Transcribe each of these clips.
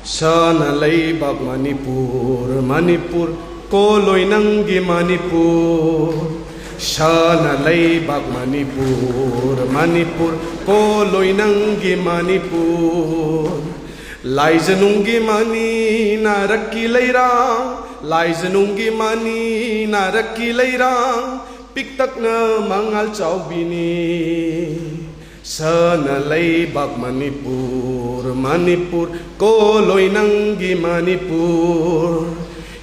Sana laybak Manipur, Manipur, koloy nanggi Manipur. Sana laybak Manipur, Manipur, koloy nanggi Manipur. Laijanunggi mani narakki lairang, Laijanunggi mani narakki lairang, piktak na mangal chaubini. Sana laybak Manipur, Manipur, koloy nanggi Manipur.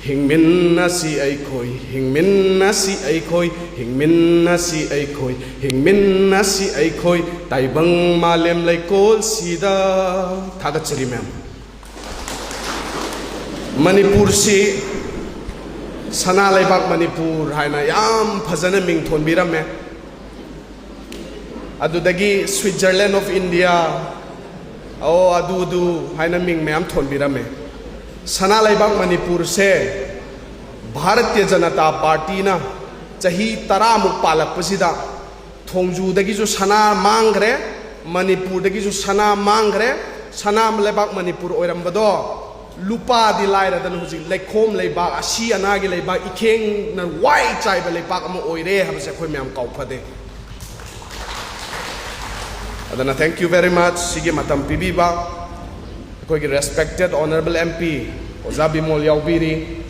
Hingmin na si aikhoy, hingmin na si aikhoy, hingmin na si aikhoy, hingmin na si aikhoy, taibang malem laikol sida. Thagatsari ma'am. Manipur si sana laybak Manipur haina yam phajana mingthon birame. Adudagi Switzerland of India o adudu haina ming mayam thon birame. Sana laybak Manipur se Bharatiya Janata Party na chahi 10 muk palakpasida Thongju dagi jo sana mangre, Manipur dagi jo sana mangre, sana laybak Manipur oirambado lupa di laira dan huji laikom laybak asi anagi laybak ikeng na wai chai ba laybak ama oire habse khoi myam kauphade. Adana thank you very much sige matam pibiba koi respected honorable MP Oza Bimol yaubiri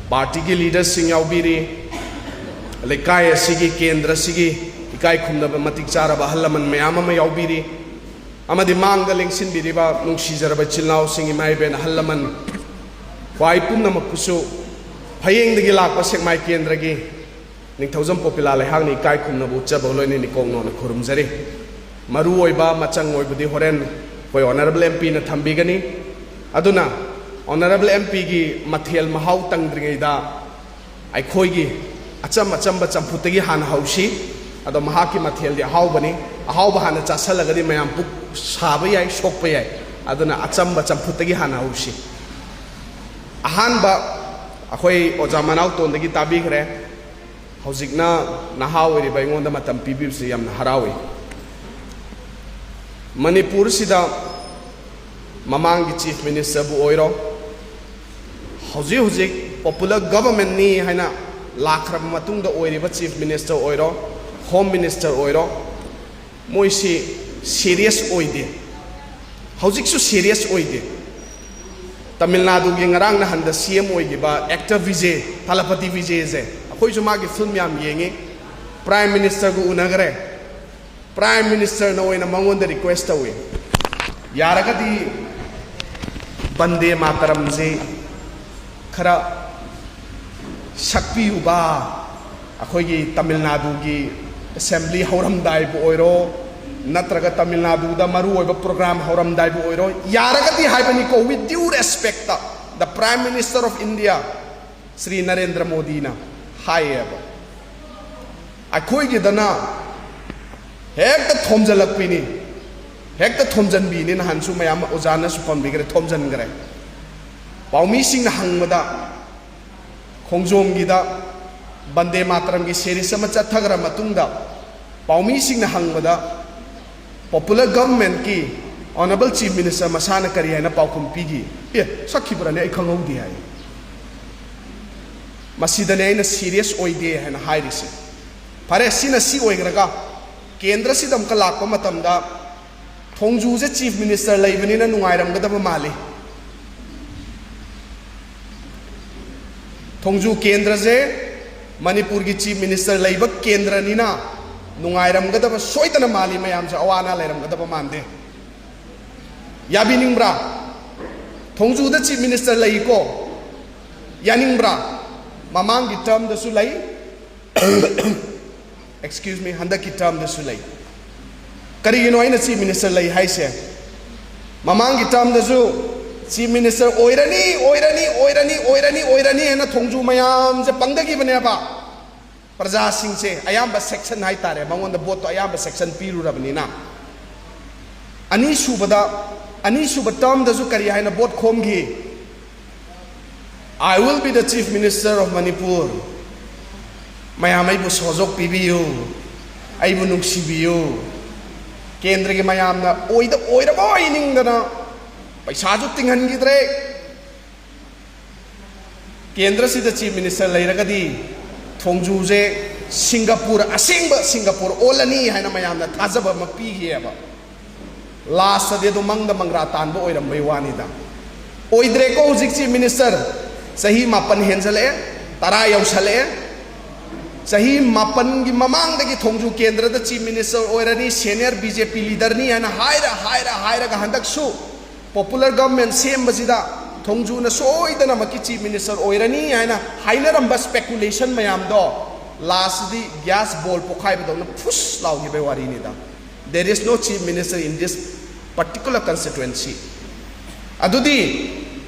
party ki leaders sing yaubiri lekai sige kendra sige ikai khumna ba matik chara ba halaman mayam ma yaubiri amadi mangda lengsin biriba nungsi jaraba chilnau sing mai ben halaman kwai pumna makusu phayeng dagi lakpa sekmai kendra gi ningthaujam popula lehang ni ikai khumna bu chaba loini ni kongno na khurum jare maru oiba machang oibudi horen koi honorable MP na thambigani aduna honorable MP gi mathel mahau tangdringai da ai khoi gi acham ba champutagi han hausi ado mahaki mathel di hau bani hau ba hana chasalagadi mayam puk saba yai sokpa yai aduna acham ba champutagi han hausi ahan ba akhoi oja manau ton dagi tabi khre haujikna nahau ri ba ingonda matam pibib se yam harawi Manipur sida mamangi chief minister bu oiro hujik popular government ni haina lakhra matung da oiriba chief minister oiro home minister oiro moisi serious oide hujik su serious oide Tamil Nadu gi ngarang na handa CM oigi ba actor Vijay Thalapathy Vijay je akoi ju magi film yam yengi prime minister gu unagre Prime Minister na oina mangonda request awe yaragadi bande mataram je khara shakpi uba akhoi gi Tamil Nadu gi assembly hauram dai bu oiro natraga Tamil Nadu da maru oiba program hauram dai bu oiro yaragadi haibani ko with due respect the Prime Minister of India Sri Narendra Modi na hayeba akhoi gi dana Hekta thomjalak pini, hekta thomjan bini na hansu mayam ojana supam bigre thomjan gre. Paumi sing na hangmada, khongjom gida, bande mataram gi seri sama chathagra matungda. Paumi sing na hangmada, popular government ki honorable chief minister masana kari hai na paukum pigi. Sakhi brane ai khangau di hai. Masidane ai na serious oide hai na hai risi. Pare sina si oigraga. Kendra si dam kalak pa matamda Thongju je chief minister laibani na nungairam gadaba mali Thongju kendra je Manipur gi chief minister laiba kendra ni na nungairam gadaba soitana mali mayam sa awana lairam gadaba mande yabining bra Thongju da chief minister lai ko yaning bra mamang gi term da su lai excuse me handa ki term da sulai kari you know ina chief minister lai haise mamang ki term da su chief minister oirani ena thongju mayam je pangdagi bane ba praja sing se ayamba section hai tare mangon da bot to ayamba section piru rabni na ani suba term da su kari haina bot khom gi I will be the chief minister of Manipur mayam aibu sojok pibiyu aibu nungsibiyu kendra gi mayam na oida boy ning dana पैसाजु तिंगहनगिद्रे केंद्र से chief minister लेरगदी थोंजूजे Singapore असेंब Singapore ओलनी है मयामना थाजब पीगेब last दे मंग मंगरा तानब ओइरमबई वानीदा ओइद्रेको हुजिक chief minister सही 9 हेंजले 10 यौसले सही 9 की ममांग की थोंजू केंद्र chief minister ओइरनी सीनियर बीजेपी लीडर नी है हायरा हंदकसु पॉपुलर गवर्नमेंट सेमबसिदा थोंजूना सोइदनमकी चीफ मिनिस्टर ओइरनी है हाइनरंब स्पेकुलेशन मयामदो लास्ट दी गैस बॉल पोखाइबदौना फुस लाउगिबे वारीनीदा there is no chief minister in this particular constituency अदुदी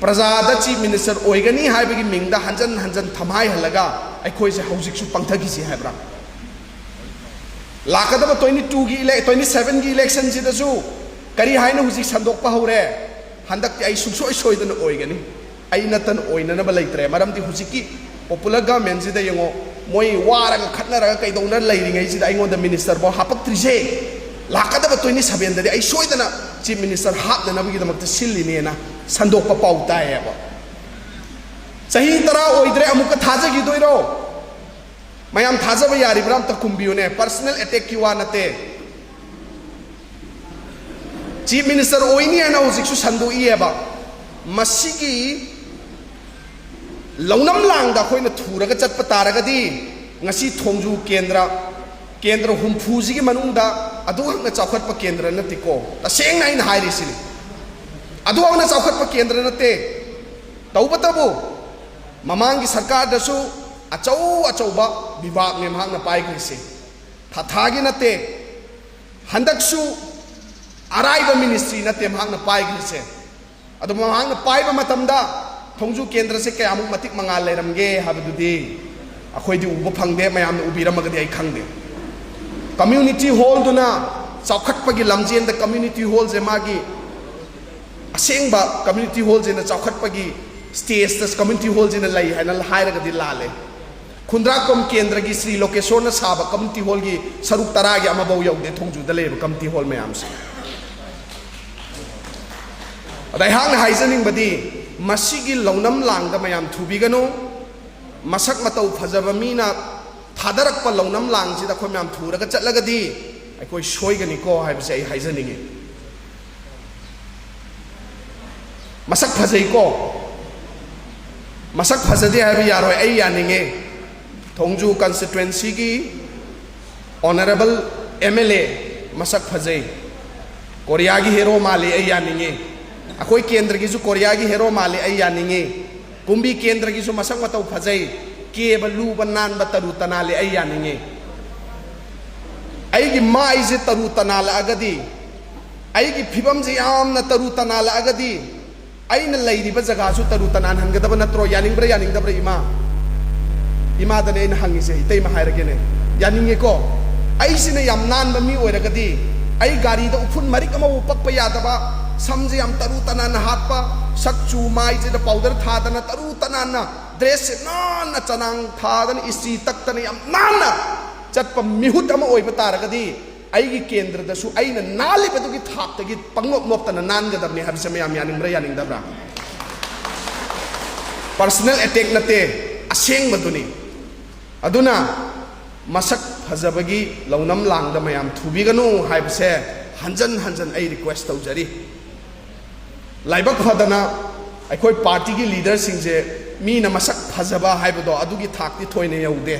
प्रजादा चीफ मिनिस्टर ओइगनी हाइबगी मिंगदा हंजन हंजन थमाय हलगा अखोइसे हौजिकसु पंथगिसी हाइब्रा लाकदब 22 की 27 की इलेक्शन सिदसु करी हाइना हुजिक संदोकपा हौरे हंदक आई सुसोय सोइदन ओइगनी आई नतन ओइननब लेत्रे मरमदी हुजिकी पॉपुलर गवर्नमेंट सिदा यंगो मोई वारगा खतनरगा कैदौना लेरिङै सिदा आइगोंदा मिनिस्टर बो हापक्त्रिसे लाकदब 27 ददि आई सोइदना चीफ मिनिस्टर हापननबगिदमक्ता सिल्लिनेना संदोकपा पाउ तायेबा सही तरह ओइद्रे अमुक थाजगिदोइरो मयाम थाजब यारिब्रा अमता कुंबियोने पर्सनल अटैक की वा नते चीफ मिनिस्टर ओइनी है हुजिकसु संदोइएबा मसिगी लौनम लांगदा खोइना थुरगा चटप तारगदी ngasi थोंजू केंद्र हुमफुजिगी मनुंगदा अदुहंगना चौखटप केंद्र नतिको तसेंगना इन हाइरिसिनि अदुहंगना चौखटप केंद्र नते तौबतबु ममांगी सरकार दसु अचौबा विभाग ने महांगना पाइग्रिसे थाथागी नते हंदकसु अराइबा मिनिस्ट्री नते महांगना पाइग्रिसे अदु महांगना पाइबा मतमदा थोंजू केंद्र से कयामुक मतिक मंगाल लेरमगे हाबदुदी अखोइदी उबो फंगदे मयामना उबिरमगदी आई खंगदे कम्युनिटी हॉल दुना चौखटपगी लमजेंद कम्युनिटी हॉल जे मागी असेंबा कम्युनिटी हॉल जे चौखटपगी स्टेज कम्युनिटी हॉल जे लई हैना हायरगदी लाले खुंद्राकोम केंद्र की श्री लोकेश्वर साब कम्युनिटी हॉल की सरुक 10 की अमबौ यौदे थोंजूद लेब कम्युनिटी हॉल मयाम से अदाइहांग हाइजनिंगबदी मसिगी लौनम लांगद मयाम थुबिगनो मसक मतौ फजब मीना थादरक लौनम लांगसिदा अखोइ मयाम थुरगा चटलगदी अखोइ सोइगनिको हाइबसे आई हाइजनिंगे मसक फजैको मसक फजदे हाइब यारोय आई यानिंगे थोंजू कंस्टिट्युएंसी की ऑनरेबल एमएलए मसक फजै कोरिया की हीरो माले आई यानिंगे अखोइ केंद्र की कोरिया की हीरो माले आई यानिंगे कुंभी केंद्र की मसक मतौ फजै केब लूब नानब तरु तनाले आई यानिंगे आइगी माइजे तरु तनालगदी आइगी फिबम जे यामना तरु तनालगदी आइना लैरिबा जगासु तरु तनान हंगदब नत्रो यानिंग्ब्रा यानिंगदब्रा इमा दने इन हंगिसे इतै मा हायरगेने यानिंगेको आइसिने याम नानब मी ओइरगदी आई गाड़ी दा उफुन मरिक अमा उपक्पा यादबा समझे याम तरु तनान हातपा सक्चू माइजे दा पाउडर थादना तरु तनाना ड्रेस से नाना चनांग थादन इसी तक्तन याम नाना चटप मिहुत अमा ओइबा तारगदी आइगी केंद्र दसु आइना नालिबदुगी थापतगी पंगोप नोपतना नानगदबने हरसे मयाम यानिंग्ब्रा यानिंगदब्रा पर्सनल अटैक नते असेंगबदुनी अदुना मसक फजबगी लौनम लांगद मयाम थुबिगनु हाइबसे हंजन हंजन आई रिक्वेस्ट तौजरी लाइबक फदना अखोइ पार्टी की लीडर सिंजे मीना मसक फजबा हाइबदो अदुगी थाकती थोइने यौदे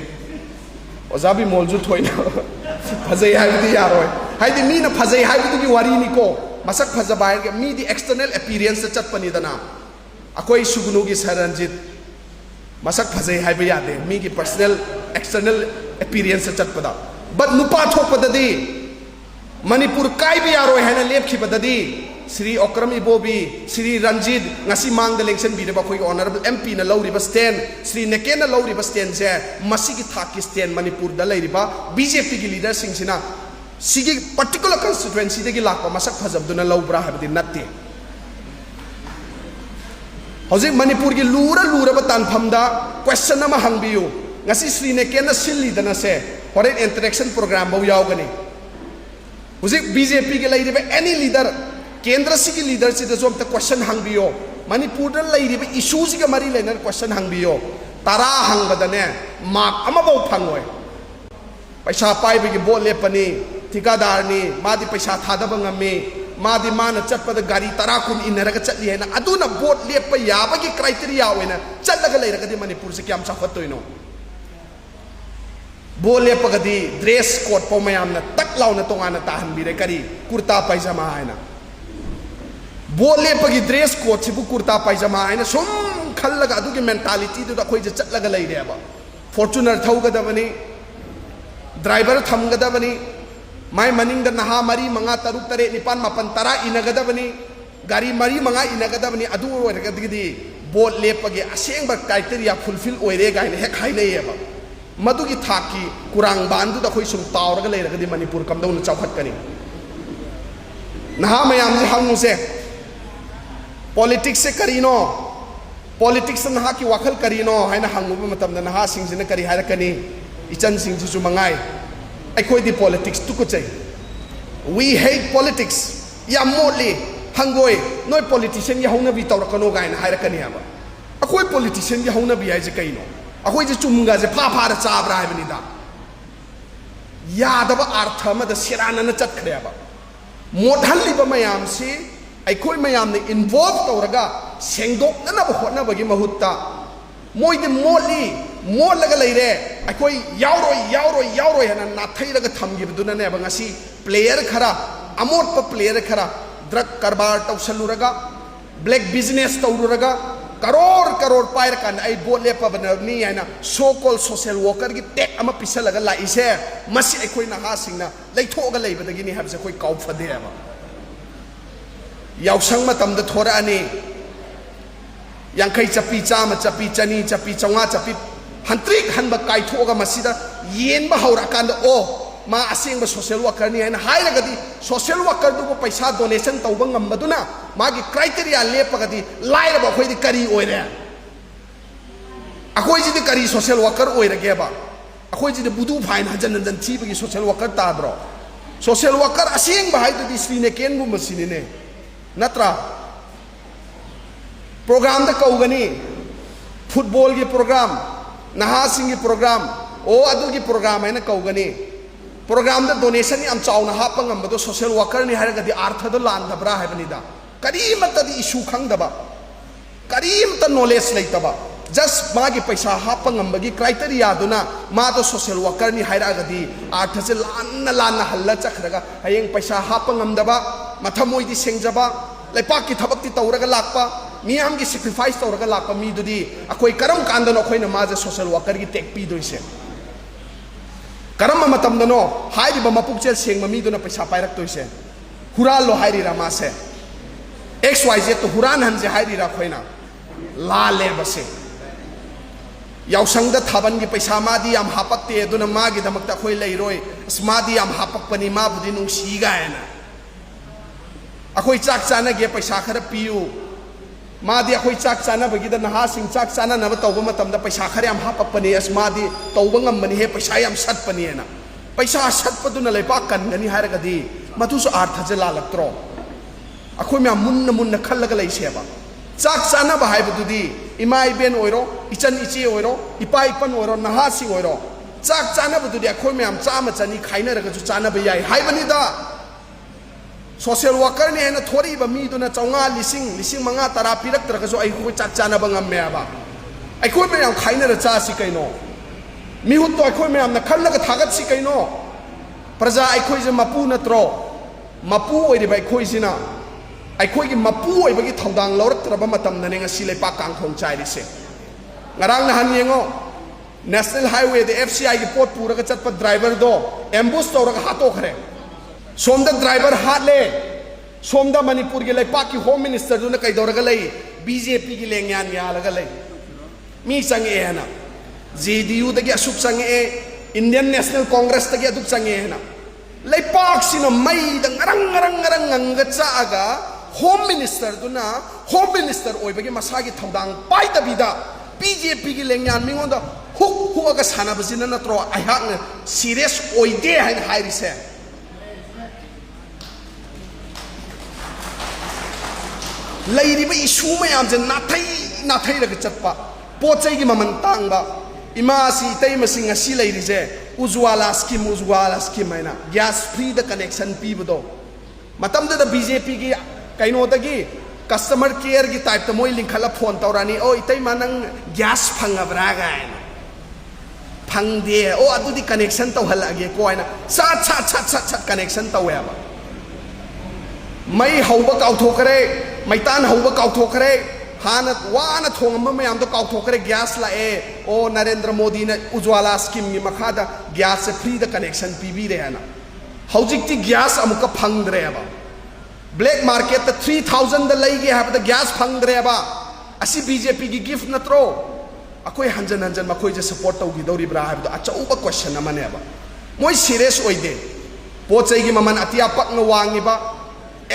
ओजाबी मोलजु थोइना फजै हाइबदी यारोय हाइदी मीना फजै हाइबदुगी वारीनिको मसक फजबा हाइगे मीदी एक्सटर्नल अपीयरेंस चटपनीदना अखोइ सुगुनुगी सरंजित मसक फजै हाइब यादे मीगी पर्सनल एक्सटर्नल अपीयरेंस चटपदा बट नुपा थोपददी मणिपुर काइबे यारोय हैना लेपखिबददी श्री ओक्रम इबोबी श्री रंजीत ngasi मांगद इलेक्शन बिरबा खोइ ऑनरेबल एमपी न लौरिबा स्टैंड श्री नेके न लौरिबा स्टैंड से मसिगी थाकी स्टैंड मणिपुर द लैरिबा बीजेपी की लीडर सिंह सिगी पर्टिकुलर कंस्टिट्युएंसी दगी लाको मसक फजबदुना लौब्रा हाबदी नत्ते हौजिक मणिपुर की लूरब तानफमदा क्वेश्चन अमा हंगबियु ngasi श्री नेके न सिल्लिदना से होरेन इंटरेक्शन प्रोग्राम बौ यावगनी हौजिक बीजेपी के लैरिबा एनी लीडर केंद्र की लीडर से जो अमत क्वेश्चन हंगियो मणिपुर लेरिब इशू से मरी लेना क्वेश्चन हंगियो तरा हंगदने मार्क अमबो फंगोय पैसा पाइबगी बोट लेपनी ठिकादारनी मादी पैसा थादब ngami मादी मान चटपद गाड़ी तरा कुन इनरग चली है अदुना बोट लेप याबगी क्राइटेरिया होइना चलग लेरगदी मणिपुर से क्याम चाखतोइनो बोट लेपगदी ड्रेस कोड पो मयामना तक लाउना तोंगाना ताहनबिरे करी कुर्ता पायजामा हैना बोट लेपगी ड्रेस कोड सिबु कुर्ता पायजामा हैना सुम खल्लगा अदुगी मेंटालिटी दुदा खोइ जे चलग लेरेबा फॉर्च्यूनर थौगदबनी ड्राइवर थमगदबनी माय मनिंग नहा मरी मंगा तरुक तरे निपान मापन तरा इनगदबनी गाड़ी मरी मंगा इनगदबनी अदु ओरगदगी बोट लेपगे असेंग क्राइटेरिया फुलफिल ओइरे गाइन हेक हाइलेबा मधुगी थाकी कुरांग बांदु दा खोइ सुम तावरग लेरगदी मणिपुर कमदौन चौखटकनी नहा मयाम जे हंगुसे पॉलिटिक्स से करीनो पॉलिटिक्स नहा की वाखल करीनो हाइना हंगुब मतमदा नहा सिंगजिना करी हारकनी इचन सिंगजिसु मंगाई अखोदी पॉलिटिक्स तुकुचै वी हेट पॉलिटिक्स या मोटली हंगोय नोय पॉलिटिशियन या हौनबी तौरकनो गाइन हारकनी हाबा अखोय पॉलिटिशियन या हौनबी हाइजे कइनो अखोय जे चुमगा जे फा फार चाबरा हाइबनिदा यादब अर्थ मद सिरानन चटखरेबा मोटहल्लिबा मयाम से अखोय मयाम ने इन्वॉल्व तौरगा सेंगदोकनब होटनबगी महुत्ता मोइदि मोटली मोटलगा लेरे अखोय यावरोय हना नाथैरगा थमगिबदुनने बंगासी प्लेयर खरा अमोटप प्लेयर खरा ड्रग कारबार तौसलुरगा ब्लैक बिजनेस तौरुरगा करोड़ पायर कान आई बोट लेपबनी है सो कॉल सोशल वर्कर की टेक अमा पिसलगा लाइसे मसी अखोय नहासिंगना लेथोगा लेबदगिनी हाबसे अखोय काउफदेबा यावसंग मतमद थोरानी यांखै चपी चाम चपी चनी चपी चौंगा चपी हंत्रिक हनब काइथोगा मसीदा येनबा हौराकांद ओ मा असेंग सोशल वर्कर नि हैना हाइरगदी सोशल वर्कर दुबो पैसा डोनेशन तौबा ngambaduna मागी क्राइटेरिया लेपगदी लाइरब अखोयदि करी ओइरे अखोयजिदि करी सोशल वर्कर ओइरगेबा अखोयजिदि बुदु फाइन हजन हजन थीबगी सोशल वर्कर ताद्रो सोशल वर्कर असेंग हाइदुदि स्रीने केन गुम मसिने नत्रा प्रोग्राम द कौगनी फुटबॉल की प्रोग्राम नहासिंग की प्रोग्राम ओ अदुगी प्रोग्राम है ना कौगनी प्रोग्राम द डोनेशन याम चाउना हापंगमबदो सोशल वर्कर नि हारगदी अर्थ दो लांदबरा हाबनिदा करीमतदी इशू खंगदबा करीमत नॉलेज लेतबा जस्ट मागी पैसा हापंगमबगी क्राइटेरिया दुना मा तो सोशल वर्कर नि हारगदी अर्थ से लान हल्ला चखरगा हयेंग पैसा हापंगमदबा मथमोइदि सेंगजबा लेपाक की थबक्ति तौरगा लाकपा मियाम की सैक्रिफाइस तौरगा लाकपा मीदुदी अखोय करम कांदनो अखोयना माजे सोशल वर्कर की टेक पीदोइसे करम मतमदनो हाइरिबा मपुकचेल सेंग मीदुना पैसा पाइरक्तोइसे हुरालो हाइरिरा मासे XYZ तो हुरान हनजे हाइरिरा अखोयना लाले बसे यावसंग थाबन की पैसा मादी याम हापक्ते दुना मागी दमक्ता अखोय लेरोय अस्मादी याम हापकपनी माबुदी नुंसीगा हैना अखोय चाक चानगे पैसा खर पियु मादी अखोय चाक चानबगी द नहासिंग चाक चाननब तौबा मतमदा पैसा खर याम हापकपनी अस्मादी तौबा ngambani हे पैसा याम सटपनी हैना पैसा सटपदुना लेपा कनगनी हारगदी मधुसु अर्थ जे लालक्त्रो अखोय म्या मुन्न खल्लगा लैसेबा चाक चानब हाइबदुदी इमा इबेन ओइरो इचन इचे ओइरो इपा इपन ओइरो नहासिंग ओइरो चाक चानबदुदी अखोय म्याम चाम चनी खाइनरगजु चानब याय हाइबनिदा सोशल वर्कर ने है थोड़ी मीदुना चौंगा लिसिंग मंगा तरा पीरक्तरगसु अखोय चाक चानब ngambeba अखोय मैम खाइनर चासी कइनो मिहुत तो अखोय मैम खल्लगा थागतसी कइनो प्रजा अखोय जे मपू नत्रो मपू ओइरिबा अखोय सिना अखोय की मपू ओइबगी थौदांग लौरक्तरबा मतमदने ngasi लेपा कांगथोंग चाइरिसे ngarang nahan yengo national highway दे FCI की पोट पूरगा चटपा ड्राइवर दो एम्बुश तौरगा हातोखरे सोमदा ड्राइवर हाले सोमदा मणिपुर के लेपा की होम मिनिस्टर दुना कइदौरगा लई BJP की लेंग्यान यालगा लई मी संगे हैना JDU दगे असुक संगे इंडियन नेशनल कांग्रेस दगे अदुक संगे हैना लेपाक सिना मई द ngarang nganggaचागा होम मिनिस्टर ओइबगे मसागी थौदांग पाइदबिदा BJP की लेंग्यान मिंगोंदा हुगा सानाबसिना नत्रो अहाकने सीरियस ओइदे हाइन हाइरिसे लेरिबा इशू मयाम जे नाथै रग चटपा पोचै की ममन तांगबा इमा सी तै मसिंग असि लेरिजे उज्वाला स्कीम हैना गैस फ्री द कनेक्शन पीबदो मतम द बीजेपी की कइनोदगी कस्टमर केयर की टाइप त मोय लिंखला फोन तौरानी ओ इतै मानंग गैस फंगबरा गायन फंगदे ओ अदुदी कनेक्शन तौहलगे कोयना सat कनेक्शन तौवेबा मई हौबा काउथोकरे मैतान हौबा काउथोकरे हाना वाना थोंगम मयाम तो काउथोकरे गैस लाए ओ नरेंद्र मोदी ने उज्वाला स्कीम की मखादा गैस से फ्री द कनेक्शन पीबी रेना हौजिकती गैस अमुक फंगद्रेबा ब्लैक मार्केट 3000 द लैगे हाब द गैस फंगद्रेबा असि बीजेपी की गिफ्ट नत्रो अखोय हंजन हंजन मखोय जे सपोर्ट तौगिदौरिब्रा हाब द अचौबा क्वेश्चन अमनेबा मोय सीरियस ओइदे पोचै की ममन अतिया पक्न वांगिबा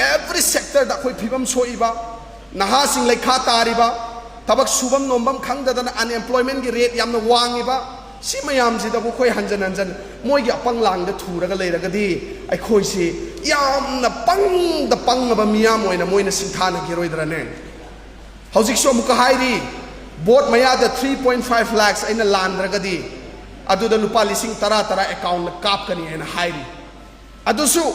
एवरी सेक्टर दा अखोय फिबम सोइबा नहासिंग लेखा तारिबा तबक सुबम नोंबम खंगददन अनएम्प्लॉयमेंट की रेट यामन वांगिबा सी मयाम जी दबो खोय हंजन हंजन मोय की अपंग लांग द थुरगा लेरगदी अखोय सी यामन पंगबा मियाम ओइना मोयना सिंथाना गिरोइद्रने हौजिक सो मुका हाइरी बोट मया द 3.5 lakhs अइना लांद्रगदी अदुदा लुपा लिसिंग तरा अकाउंट कापकनी हैना हाइरी अदुसु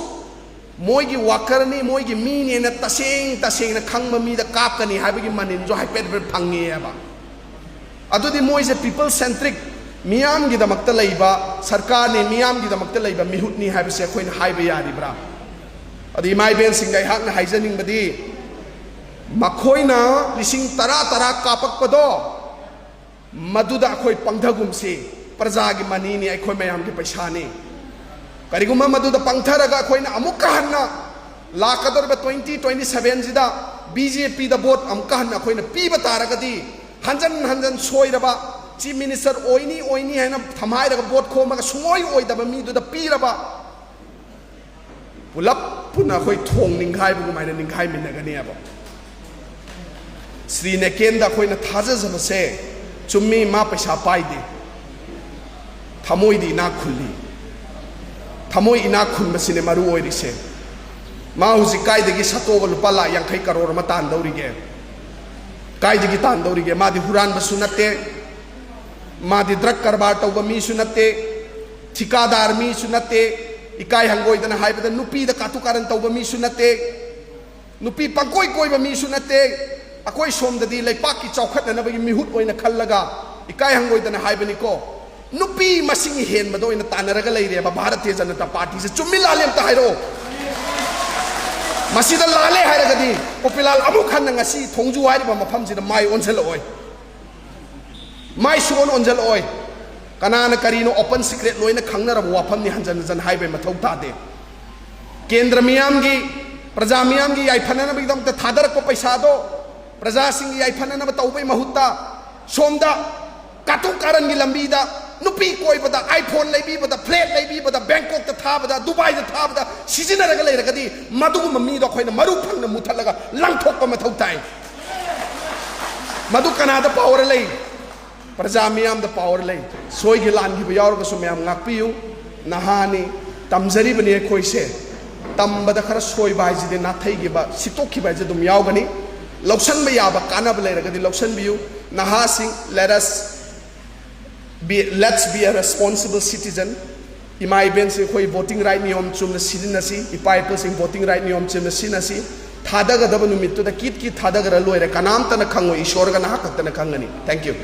मोगी वाकरनी मोगी मीने न तसेंग न खंग मी द कापकनी हाइबगी मनिन जो हाइपेट फंगे है अदुदी मोइसे पीपल सेंट्रिक मियाम की दमकता लैबा सरकार ने मियाम की दमकता लैबा मिहुतनी हाइबसे अखोइन हाइबा यारिब्रा अदि माइ बेन सिंगाई हाकना हाइजनिंगबदी मखोइना लिसिंग तरा कापकपदो मदुदा अखोइ पंगधगुमसे प्रजा की मनीनी अखोइ मयाम की पैसानी करिगुमा मदुदा पंगथरगा अखोइना अमुक्का हन्ना लाकदोरबा 2027 जिदा बीजेपी द वोट अमुक्का हन्ना अखोइना पीबा तारगदी हंजन सोइरबा चीफ मिनिस्टर ओइनी हैना थमाइरगा वोट खोमगा सुंगोइ ओइदबा मीदुदा पीरबा पुलप पुना अखोइ थोंग निंगाइबगुमाइना निंगाइ मिनगनेबा श्री नेकेंदा अखोइना थाजजबसे चुम्मी मा पैसा पाइदे थमोइदी ना खुल्ली थमोई इना खुनबसिने मरु ओइरिसे मा हुजि काइदगी सतोग लुपा ला 50 करोड़ मा तानदौरिगे काइदगी तानदौरिगे मादि हुरानबसु नत्ते मादि ड्रग करबार तौबा मीसु नत्ते ठिकादार मीसु नत्ते इकाय हंगोइदना हाइबदा नुपी द कातु कारण तौबा मीसु नत्ते नुपी पंकोइ कोइबा मीसु नत्ते अकोइ सोमददी लैपाकी चौखटनबगी मिहुत ओइना खल्लगा इकाय हंगोइदना हाइबनिको नुपी मसिंग हेनबदो ओइना तानरगा लैरेबा भारतीय जनता पार्टी से चुम्मी लाले अमता हाइरो मसीदा लाले हाइरगदी पोपिलाल अमु खन्न ngasi थोंजु हाइरबा मफमजिदा माइ ओनजल ओइ माइ सुगोन ओनजल ओइ कनाना करीनो ओपन सीक्रेट लोइना खंगनरब वाफमनि हंजन जन हाइबे मथौ तादे केंद्र मियाम की प्रजा मियाम की याइफनना बिदम त थादरक पैसा दो प्रजा सिंह याइफनना तौबे महुत्ता सोमदा कातु कारण की लंबीदा नुपी कोइबदा आईफोन लेबीबदा फ्लैट लेबीबदा बैंकॉक त थाबदा दुबई त थाबदा सिजिनरगा लेरगदी मदु मम्मी दो खोइना मरु फंगना मुथलगा लंगथोक मथौ ताई मदु कनादा पावर ले प्रजा मियाम द पावर ले सोई के लान की यावरगसु मियाम ngakpiu nahani tamjaribani khoise तंबद खर सोई बाइजिदे नाथै गिबा सितोखि बाइजे दुम यावगनी लौसन बे याबा कानब लेरगदी लौसन बियु नहासिंग let's be a responsible citizen इमाई बेन से कोई voting right नियम चुमना सिदिनसी इपाइपल सिंग voting right नियम चुमना सिनसी थादगदब नुमित्तुदा कित थादगर लोइरे कनाम तना खंगो ईश्वर गा नाहक तना खंगनी थैंक यू